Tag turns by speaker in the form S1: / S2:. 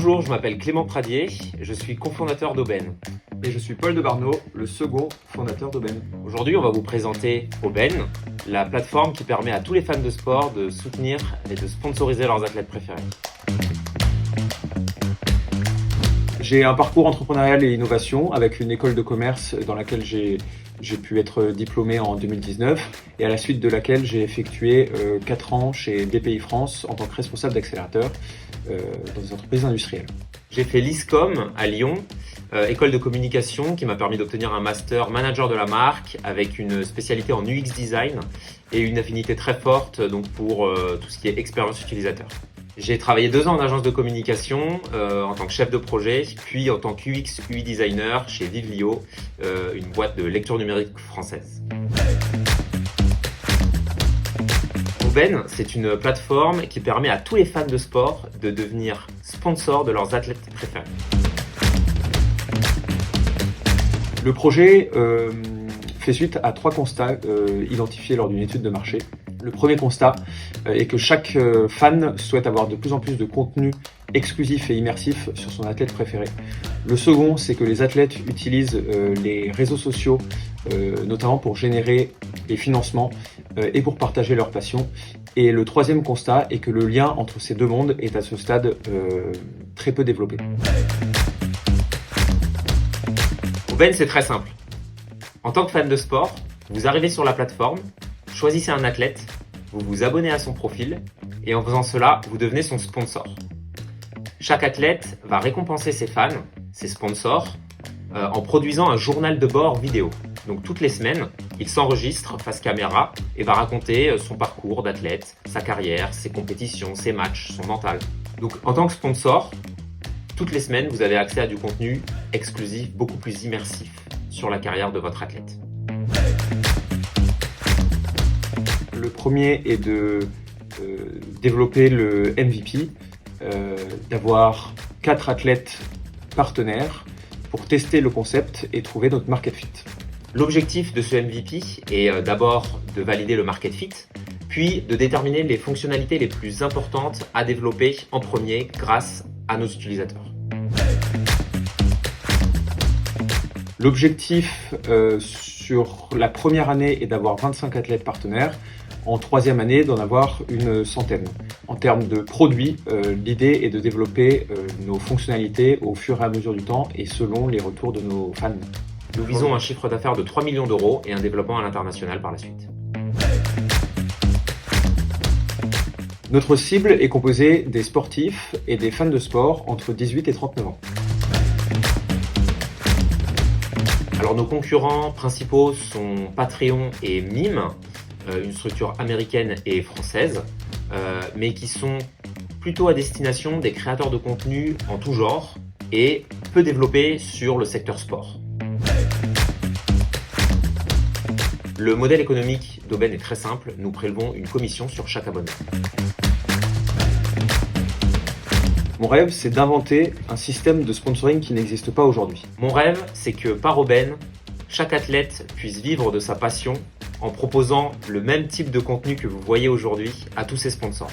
S1: Bonjour, je m'appelle Clément Pradier, je suis cofondateur d'Aubaine.
S2: Et je suis Paul de Barneau, le second fondateur d'Aubaine.
S1: Aujourd'hui, on va vous présenter Aubaine, la plateforme qui permet à tous les fans de sport de soutenir et de sponsoriser leurs athlètes préférés.
S2: J'ai un parcours entrepreneurial et innovation avec une école de commerce dans laquelle j'ai pu être diplômé en 2019 et à la suite de laquelle j'ai effectué 4 ans chez Bpifrance en tant que responsable d'accélérateur dans des entreprises industrielles.
S1: J'ai fait l'ISCOM à Lyon, école de communication qui m'a permis d'obtenir un master manager de la marque avec une spécialité en UX design et une affinité très forte donc pour tout ce qui est expérience utilisateur. J'ai travaillé 2 ans en agence de communication en tant que chef de projet, puis en tant qu'UX UI designer chez Vivlio, une boîte de lecture numérique française. Aubaine, c'est une plateforme qui permet à tous les fans de sport de devenir sponsors de leurs athlètes préférés.
S2: Le projet fait suite à 3 constats identifiés lors d'une étude de marché. Le premier constat est que chaque fan souhaite avoir de plus en plus de contenu exclusif et immersif sur son athlète préféré. Le second, c'est que les athlètes utilisent les réseaux sociaux, notamment pour générer des financements et pour partager leur passion. Et le troisième constat est que le lien entre ces deux mondes est à ce stade très peu développé.
S1: Aubaine, c'est très simple. En tant que fan de sport, vous arrivez sur la plateforme, choisissez un athlète, vous vous abonnez à son profil et en faisant cela, vous devenez son sponsor. Chaque athlète va récompenser ses fans, ses sponsors, en produisant un journal de bord vidéo. Donc toutes les semaines, il s'enregistre face caméra et va raconter son parcours d'athlète, sa carrière, ses compétitions, ses matchs, son mental. Donc en tant que sponsor, toutes les semaines, vous avez accès à du contenu exclusif, beaucoup plus immersif sur la carrière de votre athlète.
S2: Le premier est de développer le MVP, d'avoir 4 athlètes partenaires pour tester le concept et trouver notre market fit.
S1: L'objectif de ce MVP est d'abord de valider le market fit, puis de déterminer les fonctionnalités les plus importantes à développer en premier grâce à nos utilisateurs.
S2: L'objectif sur la première année est d'avoir 25 athlètes partenaires, en 3e année d'en avoir une centaine. En termes de produits, l'idée est de développer nos fonctionnalités au fur et à mesure du temps et selon les retours de nos fans.
S1: Nous visons un chiffre d'affaires de 3 millions d'euros et un développement à l'international par la suite.
S2: Notre cible est composée des sportifs et des fans de sport entre 18 et 39 ans.
S1: Alors nos concurrents principaux sont Patreon et Mime, une structure américaine et française, mais qui sont plutôt à destination des créateurs de contenu en tout genre et peu développés sur le secteur sport. Le modèle économique d'Aubaine est très simple, nous prélevons une commission sur chaque abonnement.
S2: Mon rêve, c'est d'inventer un système de sponsoring qui n'existe pas aujourd'hui.
S1: Mon rêve, c'est que par Aubaine, chaque athlète puisse vivre de sa passion en proposant le même type de contenu que vous voyez aujourd'hui à tous ses sponsors.